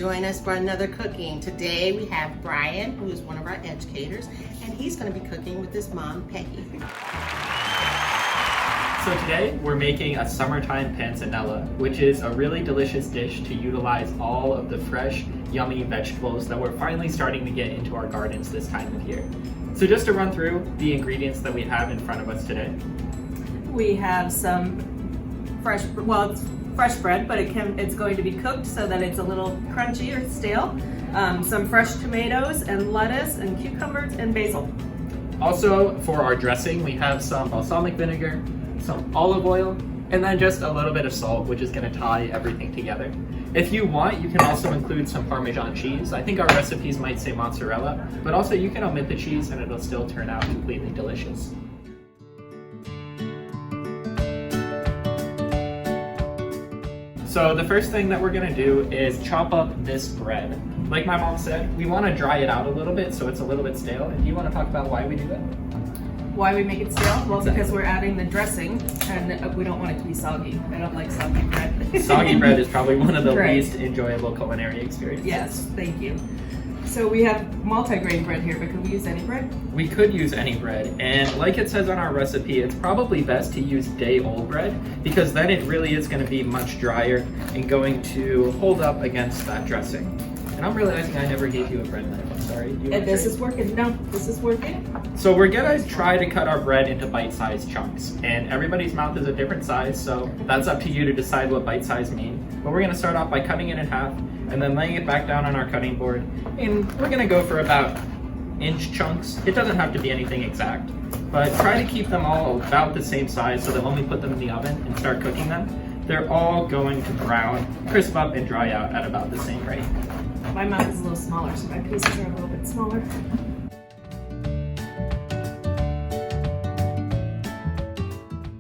join us for another cooking. Today we have Brian, who is one of our educators, and he's going to be cooking with his mom, Peggy. So today we're making a summertime panzanella, which is a really delicious dish to utilize all of the fresh, yummy vegetables that we're finally starting to get into our gardens this time of year. So just to run through the ingredients that we have in front of us today. We have some fresh, well, it's fresh bread, but it's going to be cooked so that it's a little crunchy or stale. Some fresh tomatoes and lettuce and cucumbers and basil. Also, for our dressing, we have some balsamic vinegar, some olive oil, and then just a little bit of salt, which is going to tie everything together. If you want, you can also include some Parmesan cheese. I think our recipes might say mozzarella, but also you can omit the cheese and it'll still turn out completely delicious. So the first thing that we're gonna do is chop up this bread. Like my mom said, we wanna dry it out a little bit so it's a little bit stale. And do you wanna talk about why we do that? Why we make it stale? Well, Exactly. because we're adding the dressing and we don't want it to be soggy. I don't like soggy bread. Soggy bread is probably one of the Right. least enjoyable culinary experiences. Yes, thank you. So we have multi-grain bread here, but could we use any bread? We could use any bread, and like it says on our recipe, it's probably best to use day-old bread because then it really is going to be much drier and going to hold up against that dressing. And I'm realizing I never gave you a bread knife. I'm sorry. And this is working. No, this is working. So we're gonna try to cut our bread into bite-sized chunks, and everybody's mouth is a different size, so that's up to you to decide what bite-size mean. But we're gonna start off by cutting it in half and then laying it back down on our cutting board, and we're gonna go for about inch chunks. It doesn't have to be anything exact, but try to keep them all about the same size so that when we put them in the oven and start cooking them, they're all going to brown, crisp up, and dry out at about the same rate. My mouth is a little smaller, so my pieces are a little bit smaller.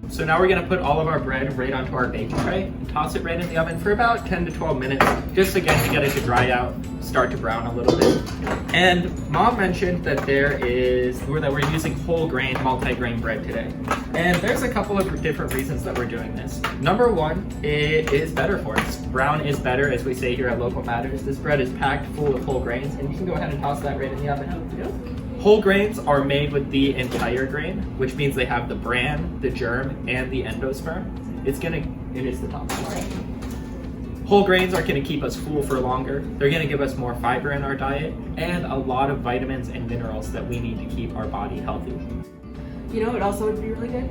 So now we're gonna put all of our bread right onto our baking tray and toss it right in the oven for about 10 to 12 minutes, just again to get it to dry out, start to brown a little bit. And Mom mentioned that we're using whole grain, multi-grain bread today. And there's a couple of different reasons that we're doing this. Number one, it is better for us. Brown is better, as we say here at Local Matters. This bread is packed full of whole grains, and you can go ahead and toss that right in the oven. Whole grains are made with the entire grain, which means they have the bran, the germ, and the endosperm. It is the top. Whole grains are gonna keep us full for longer. They're gonna give us more fiber in our diet and a lot of vitamins and minerals that we need to keep our body healthy. You know, it also would be really good.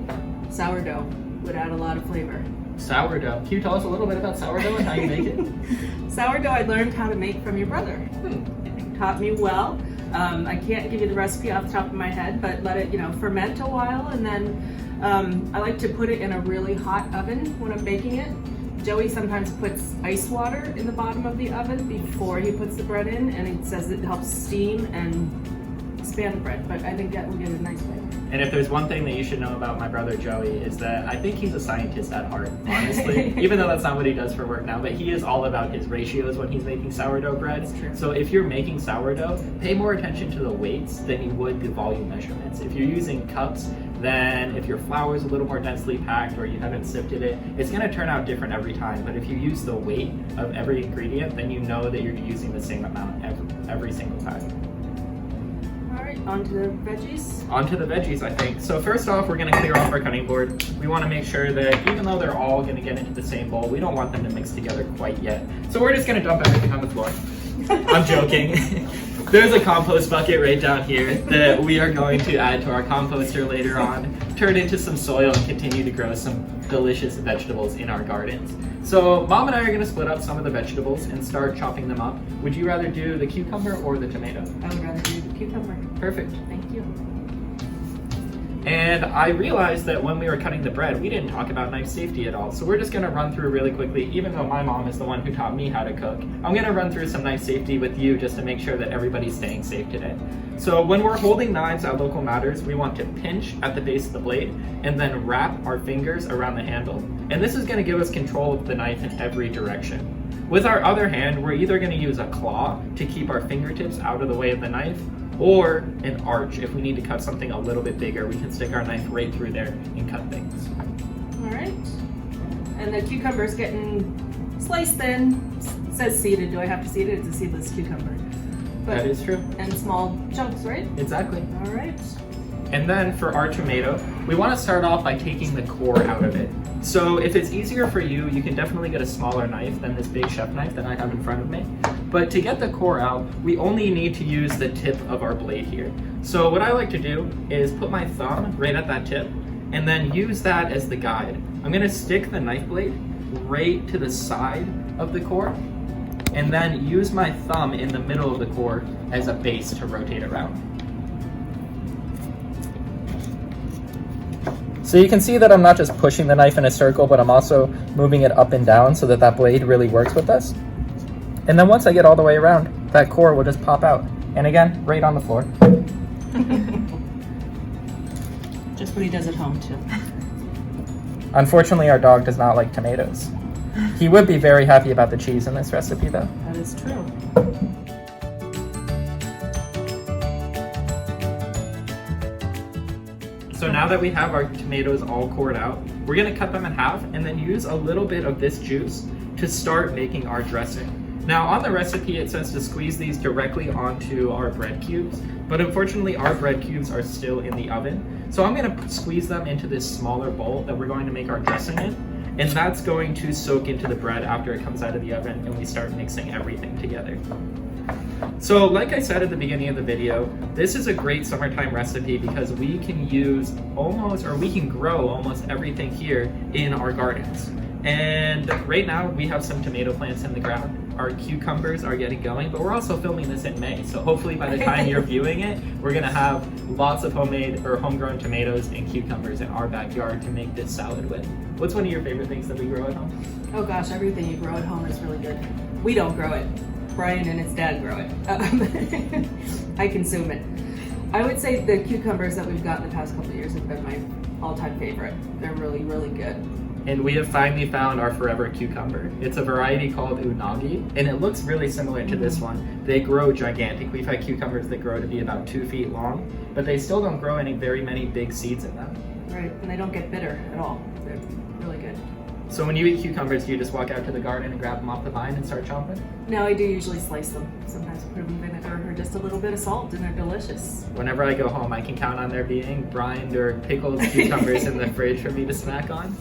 Sourdough would add a lot of flavor. Sourdough. Can you tell us a little bit about sourdough and how you make it? Sourdough I learned how to make from your brother. He taught me well. I can't give you the recipe off the top of my head, but let it, ferment a while, and then I like to put it in a really hot oven when I'm baking it. Joey sometimes puts ice water in the bottom of the oven before he puts the bread in, and he says it helps steam and expand the bread, but I think that will give it a nice flavor. And if there's one thing that you should know about my brother Joey is that I think he's a scientist at heart, honestly. Even though that's not what he does for work now, but he is all about his ratios when he's making sourdough bread. That's true. So if you're making sourdough, pay more attention to the weights than you would the volume measurements. If you're using cups, then if your flour is a little more densely packed or you haven't sifted it, it's gonna turn out different every time. But if you use the weight of every ingredient, then you know that you're using the same amount every single time. On to the veggies. Onto the veggies, I think. So first off, we're gonna clear off our cutting board. We wanna make sure that even though they're all gonna get into the same bowl, we don't want them to mix together quite yet. So we're just gonna dump everything on the floor. I'm joking. There's a compost bucket right down here that we are going to add to our composter later on, turn into some soil, and continue to grow some delicious vegetables in our gardens. So Mom and I are gonna split up some of the vegetables and start chopping them up. Would you rather do the cucumber or the tomato? I would rather do the cucumber. Perfect. Thank you. And I realized that when we were cutting the bread, we didn't talk about knife safety at all. So we're just gonna run through really quickly, even though my mom is the one who taught me how to cook. I'm gonna run through some knife safety with you just to make sure that everybody's staying safe today. So when we're holding knives at Local Matters, we want to pinch at the base of the blade and then wrap our fingers around the handle. And this is gonna give us control of the knife in every direction. With our other hand, we're either gonna use a claw to keep our fingertips out of the way of the knife, or an arch. If we need to cut something a little bit bigger, we can stick our knife right through there and cut things. All right. And the cucumber's getting slice thin. It says seeded. Do I have to seed it? It's a seedless cucumber. But, That is true. And small chunks, right? Exactly. All right. And then for our tomato, we want to start off by taking the core out of it. So if it's easier for you, you can definitely get a smaller knife than this big chef knife that I have in front of me. But to get the core out, we only need to use the tip of our blade here. So what I like to do is put my thumb right at that tip and then use that as the guide. I'm going to stick the knife blade right to the side of the core and then use my thumb in the middle of the core as a base to rotate around. So you can see that I'm not just pushing the knife in a circle, but I'm also moving it up and down so that that blade really works with us. And then once I get all the way around, that core will just pop out. And again, right on the floor. Just what he does at home too. Unfortunately, our dog does not like tomatoes. He would be very happy about the cheese in this recipe though. That is true. So now that we have our tomatoes all cored out, we're gonna cut them in half and then use a little bit of this juice to start making our dressing. Now on the recipe it says to squeeze these directly onto our bread cubes, but unfortunately our bread cubes are still in the oven. So I'm gonna squeeze them into this smaller bowl that we're going to make our dressing in, and that's going to soak into the bread after it comes out of the oven and we start mixing everything together. So like I said at the beginning of the video, this is a great summertime recipe because we can use we can grow almost everything here in our gardens. And right now we have some tomato plants in the ground. Our cucumbers are getting going, but we're also filming this in May. So hopefully by the time you're viewing it, we're gonna have lots of homemade or homegrown tomatoes and cucumbers in our backyard to make this salad with. What's one of your favorite things that we grow at home? Oh gosh, everything you grow at home is really good. We don't grow it. Brian and his dad grow it. I consume it. I would say the cucumbers that we've got in the past couple of years have been my all-time favorite. They're really, really good. And we have finally found our forever cucumber. It's a variety called unagi, and it looks really similar to this one. They grow gigantic. We've had cucumbers that grow to be about 2 feet long, but they still don't grow very many big seeds in them. Right, and they don't get bitter at all. They're really good. So when you eat cucumbers, do you just walk out to the garden and grab them off the vine and start chomping? No, I do usually slice them. Sometimes put them in vinegar or just a little bit of salt, and they're delicious. Whenever I go home, I can count on there being brined or pickled cucumbers in the fridge for me to snack on.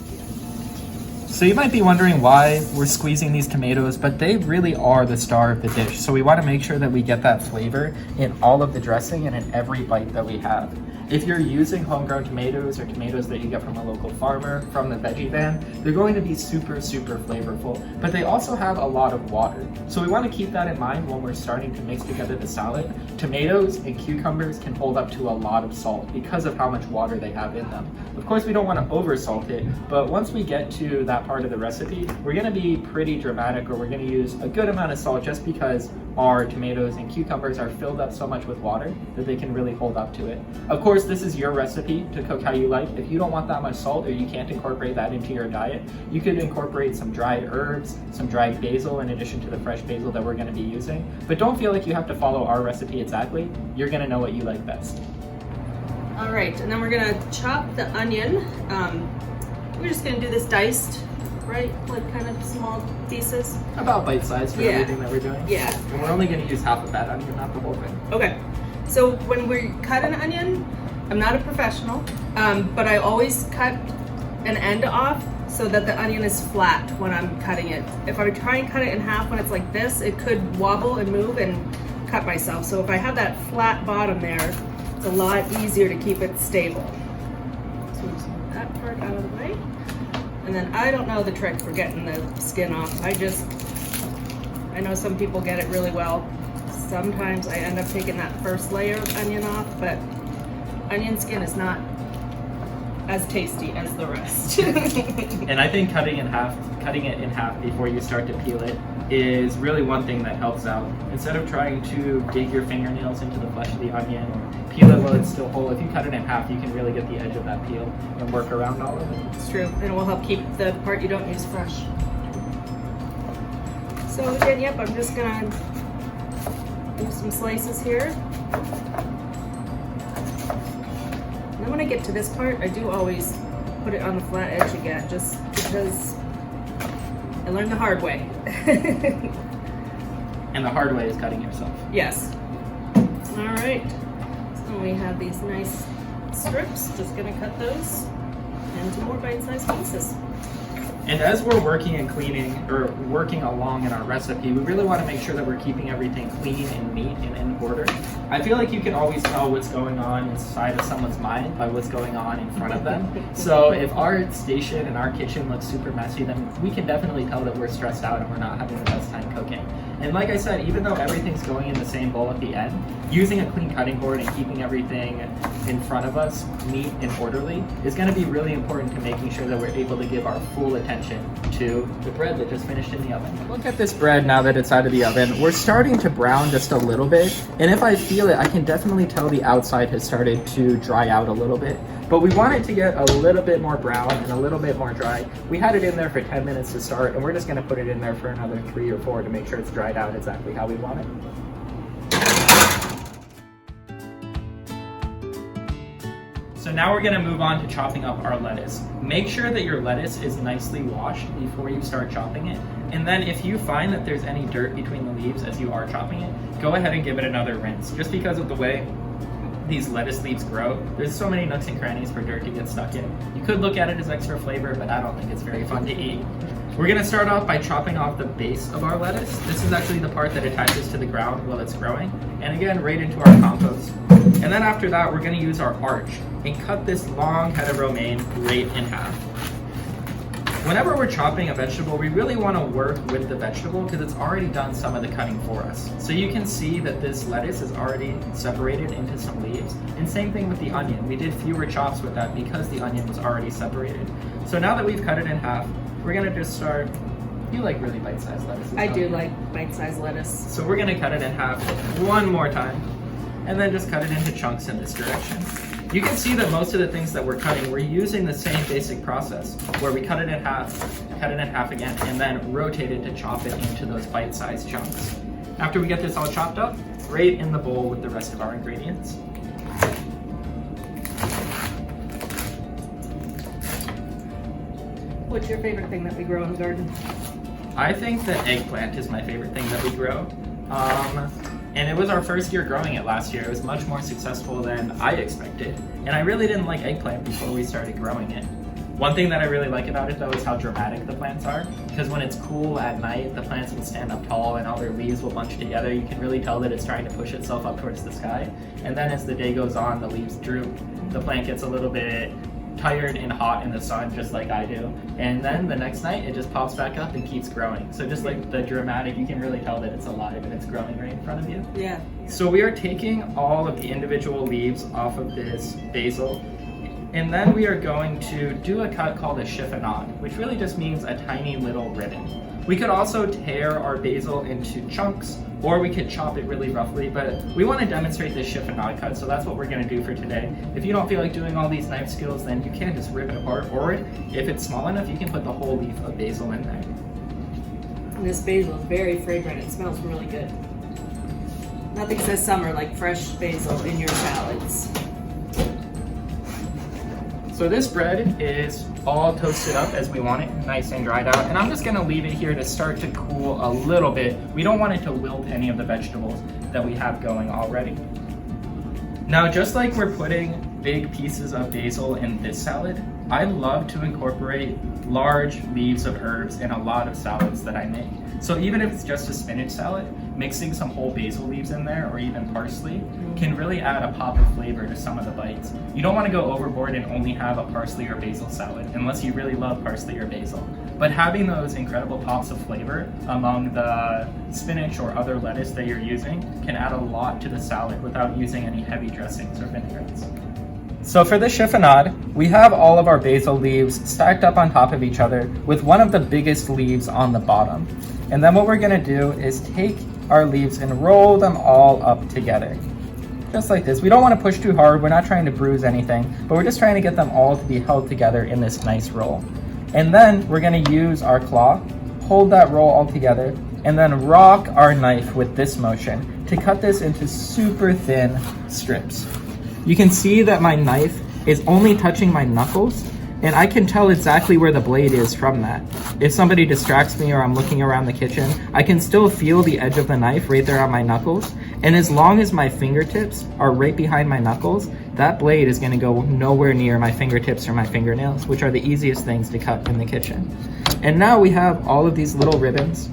So you might be wondering why we're squeezing these tomatoes, but they really are the star of the dish. So we want to make sure that we get that flavor in all of the dressing and in every bite that we have. If you're using homegrown tomatoes or tomatoes that you get from a local farmer, from the Veggie van, they're going to be super, super flavorful, but they also have a lot of water. So we want to keep that in mind when we're starting to mix together the salad. Tomatoes and cucumbers can hold up to a lot of salt because of how much water they have in them. Of course, we don't want to over salt it, but once we get to that part of the recipe, we're going to be pretty dramatic, or we're going to use a good amount of salt just because our tomatoes and cucumbers are filled up so much with water that they can really hold up to it. Of course, this is your recipe to cook how you like. If you don't want that much salt or you can't incorporate that into your diet, you could incorporate some dried herbs, some dried basil in addition to the fresh basil that we're going to be using. But don't feel like you have to follow our recipe exactly. You're going to know what you like best. All right, and then we're gonna chop the onion. We're just gonna do this diced, right? Like kind of small pieces. About bite size for everything that we're doing. Yeah. And we're only going to use half of that onion, not the whole thing. Okay. So when we cut an onion, I'm not a professional, but I always cut an end off so that the onion is flat when I'm cutting it. If I try and cut it in half when it's like this, it could wobble and move and cut myself. So if I have that flat bottom there, it's a lot easier to keep it stable. So we'll just move that part out of the way. And then I don't know the trick for getting the skin off. I know some people get it really well. Sometimes I end up taking that first layer of onion off, but onion skin is not as tasty as the rest. And I think cutting it in half before you start to peel it is really one thing that helps out. Instead of trying to dig your fingernails into the flesh of the onion or peel it while it's still whole, if you cut it in half, you can really get the edge of that peel and work around all of it. It's true, and it will help keep the part you don't use fresh. So again, yep, I'm just gonna do some slices here. And then when I get to this part, I do always put it on the flat edge again, just because I learned the hard way. And the hard way is cutting yourself. Yes. All right. So we have these nice strips. Just gonna cut those into more bite-sized pieces. And as we're working and cleaning, or working along in our recipe, we really want to make sure that we're keeping everything clean and neat and in order. I feel like you can always tell what's going on inside of someone's mind by what's going on in front of them. So if our station and our kitchen looks super messy, then we can definitely tell that we're stressed out and we're not having the best time cooking. And like I said, even though everything's going in the same bowl at the end, using a clean cutting board and keeping everything in front of us neat and orderly is going to be really important to making sure that we're able to give our full attention to the bread that just finished in the oven. Look at this bread now that it's out of the oven. We're starting to brown just a little bit, and if I feel it, I can definitely tell the outside has started to dry out a little bit. But we want it to get a little bit more brown and a little bit more dry. We had it in there for 10 minutes to start, and we're just going to put it in there for another 3 or 4 to make sure it's dried out exactly how we want it. So now we're gonna move on to chopping up our lettuce. Make sure that your lettuce is nicely washed before you start chopping it. And then if you find that there's any dirt between the leaves as you are chopping it, go ahead and give it another rinse. Just because of the way these lettuce leaves grow, there's so many nooks and crannies for dirt to get stuck in. You could look at it as extra flavor, but I don't think it's very fun to eat. We're gonna start off by chopping off the base of our lettuce. This is actually the part that attaches to the ground while it's growing. And again, right into our compost. And then after that, we're gonna use our arch and cut this long head of romaine right in half. Whenever we're chopping a vegetable, we really wanna work with the vegetable because it's already done some of the cutting for us. So you can see that this lettuce is already separated into some leaves. And same thing with the onion. We did fewer chops with that because the onion was already separated. So now that we've cut it in half, we're gonna just start. You like really bite-sized lettuce? I do like bite-sized lettuce. So we're gonna cut it in half one more time, and then just cut it into chunks in this direction. You can see that most of the things that we're cutting, we're using the same basic process, where we cut it in half again, and then rotate it to chop it into those bite-sized chunks. After we get this all chopped up, right in the bowl with the rest of our ingredients. What's your favorite thing that we grow in the garden? I think that eggplant is my favorite thing that we grow. And it was our first year growing it last year. It was much more successful than I expected. And I really didn't like eggplant before we started growing it. One thing that I really like about it though is how dramatic the plants are. Because when it's cool at night, the plants will stand up tall and all their leaves will bunch together. You can really tell that it's trying to push itself up towards the sky. And then as the day goes on, the leaves droop. The plant gets a little bit tired and hot in the sun, just like I do. And then the next night, it just pops back up and keeps growing. So just like the dramatic, you can really tell that it's alive and it's growing right in front of you. Yeah. So we are taking all of the individual leaves off of this basil, and then we are going to do a cut called a chiffonade, which really just means a tiny little ribbon. We could also tear our basil into chunks, or we could chop it really roughly, but we want to demonstrate this chiffonade cut, so that's what we're going to do for today. If you don't feel like doing all these knife skills, then you can just rip it apart, or if it's small enough, you can put the whole leaf of basil in there. And this basil is very fragrant. It smells really good. Nothing says summer like fresh basil in your salads. So this bread is all toasted up as we want it, nice and dried out. And I'm just gonna leave it here to start to cool a little bit. We don't want it to wilt any of the vegetables that we have going already. Now, just like we're putting big pieces of basil in this salad, I love to incorporate large leaves of herbs in a lot of salads that I make. So even if it's just a spinach salad, mixing some whole basil leaves in there or even parsley can really add a pop of flavor to some of the bites. You don't want to go overboard and only have a parsley or basil salad unless you really love parsley or basil. But having those incredible pops of flavor among the spinach or other lettuce that you're using can add a lot to the salad without using any heavy dressings or vinaigrettes. So for the chiffonade, we have all of our basil leaves stacked up on top of each other with one of the biggest leaves on the bottom. And then what we're gonna do is take our leaves and roll them all up together. Just like this. We don't wanna push too hard, we're not trying to bruise anything, but we're just trying to get them all to be held together in this nice roll. And then we're gonna use our claw, hold that roll all together, and then rock our knife with this motion to cut this into super thin strips. You can see that my knife is only touching my knuckles, And I can tell exactly where the blade is from that. If somebody distracts me or I'm looking around the kitchen, I can still feel the edge of the knife right there on my knuckles. And as long as my fingertips are right behind my knuckles, that blade is gonna go nowhere near my fingertips or my fingernails, which are the easiest things to cut in the kitchen. And now we have all of these little ribbons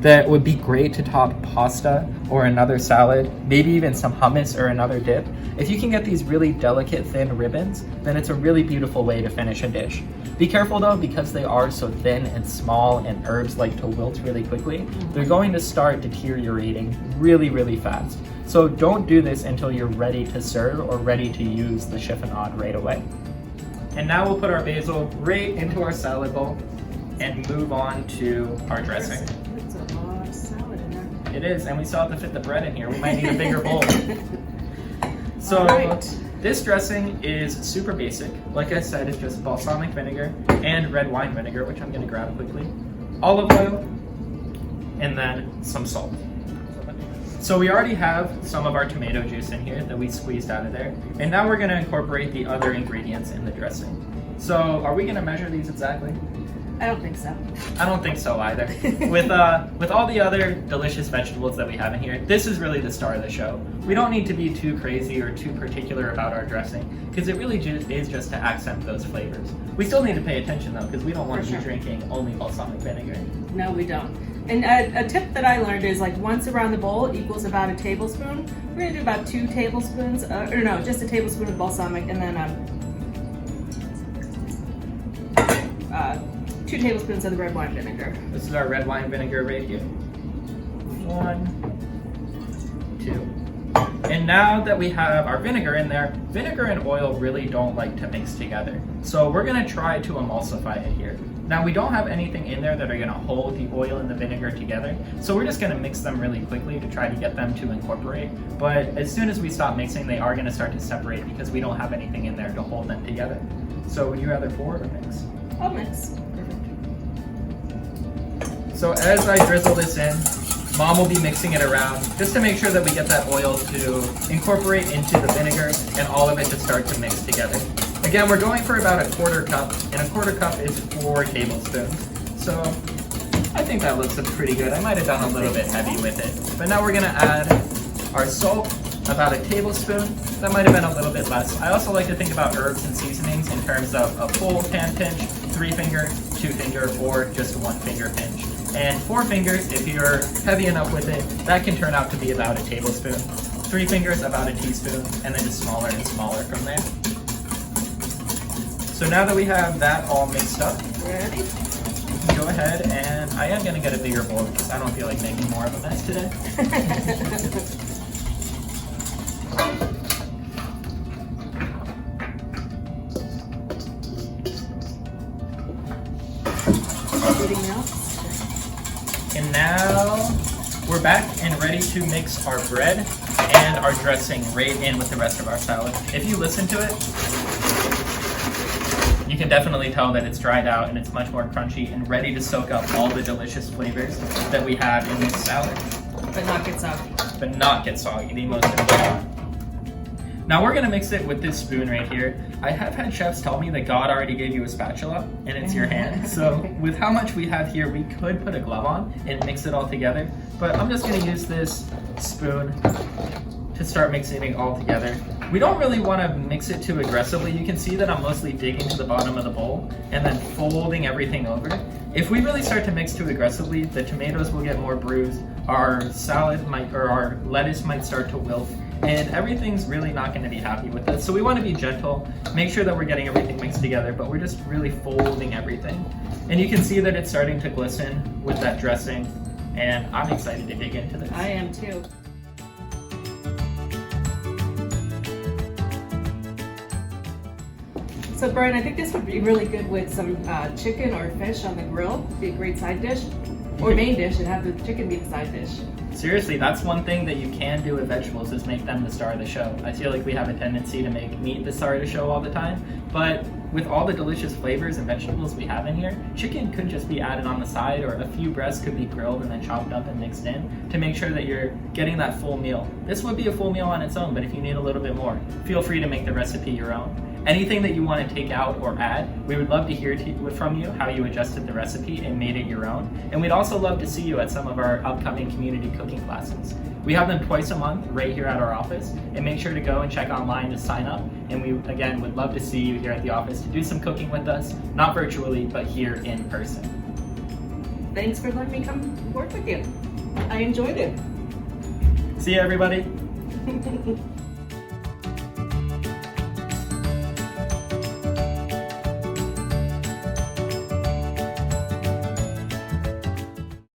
that would be great to top pasta or another salad, maybe even some hummus or another dip. If you can get these really delicate thin ribbons, then it's a really beautiful way to finish a dish. Be careful though, because they are so thin and small and herbs like to wilt really quickly, they're going to start deteriorating really, really fast. So don't do this until you're ready to serve or ready to use the chiffonade right away. And now we'll put our basil right into our salad bowl and move on to our dressing. That's a lot of salad in there. It is, and we still have to fit the bread in here. We might need a bigger bowl. So this dressing is super basic. Like I said, it's just balsamic vinegar and red wine vinegar, which I'm gonna grab quickly. Olive oil, and then some salt. So we already have some of our tomato juice in here that we squeezed out of there. And now we're gonna incorporate the other ingredients in the dressing. So are we gonna measure these exactly? I don't think so. I don't think so either. With all the other delicious vegetables that we have in here, this is really the star of the show. We don't need to be too crazy or too particular about our dressing, because it really is just to accent those flavors. We still need to pay attention though, because we don't want to be drinking only balsamic vinegar. No, we don't. And a tip that I learned is like once around the bowl equals about a tablespoon. We're gonna do about 2 tablespoons, or no, just a tablespoon of balsamic, and then 2 tablespoons of the red wine vinegar. This is our red wine vinegar right here. 1, 2. And now that we have our vinegar in there, vinegar and oil really don't like to mix together. So we're gonna try to emulsify it here. Now we don't have anything in there that are gonna hold the oil and the vinegar together. So we're just gonna mix them really quickly to try to get them to incorporate. But as soon as we stop mixing, they are gonna start to separate because we don't have anything in there to hold them together. So would you rather pour or mix? I'll mix. So as I drizzle this in, Mom will be mixing it around just to make sure that we get that oil to incorporate into the vinegar and all of it to start to mix together. Again, we're going for about a 1/4 cup, and a 1/4 cup is 4 tablespoons. So I think that looks pretty good. I might have done a little bit heavy with it. But now we're gonna add our salt, about a tablespoon. That might have been a little bit less. I also like to think about herbs and seasonings in terms of a full pan pinch, 3-finger, 2-finger, or just 1-finger pinch. And 4 fingers, if you're heavy enough with it, that can turn out to be about a tablespoon. 3 fingers, about a teaspoon, and then just smaller and smaller from there. So now that we have that all mixed up, Ready? you can go ahead, and I am gonna get a bigger bowl because I don't feel like making more of a mess today. Anything else? And now we're back and ready to mix our bread and our dressing right in with the rest of our salad. If you listen to it, you can definitely tell that it's dried out and it's much more crunchy and ready to soak up all the delicious flavors that we have in this salad. But not get soggy. But not get soggy, the most important. Now we're gonna mix it with this spoon right here. I have had chefs tell me that God already gave you a spatula and it's your hand. So with how much we have here, we could put a glove on and mix it all together. But I'm just gonna use this spoon to start mixing it all together. We don't really wanna mix it too aggressively. You can see that I'm mostly digging to the bottom of the bowl and then folding everything over. If we really start to mix too aggressively, the tomatoes will get more bruised, our salad might, or our lettuce might start to wilt, and everything's really not going to be happy with it. So we want to be gentle, make sure that we're getting everything mixed together, but we're just really folding everything. And you can see that it's starting to glisten with that dressing, and I'm excited to dig into this. I am too. So Brian, I think this would be really good with some chicken or fish on the grill. Be a great side dish, or main dish, and have the chicken be the side dish. Seriously, that's one thing that you can do with vegetables is make them the star of the show. I feel like we have a tendency to make meat the star of the show all the time, but with all the delicious flavors and vegetables we have in here, chicken could just be added on the side, or a few breasts could be grilled and then chopped up and mixed in to make sure that you're getting that full meal. This would be a full meal on its own, but if you need a little bit more, feel free to make the recipe your own. Anything that you want to take out or add, we would love to hear from you how you adjusted the recipe and made it your own. And we'd also love to see you at some of our upcoming community cooking classes. We have them twice a month right here at our office, and make sure to go and check online to sign up. And we, again, would love to see you here at the office to do some cooking with us, not virtually, but here in person. Thanks for letting me come work with you. I enjoyed it. See you, everybody.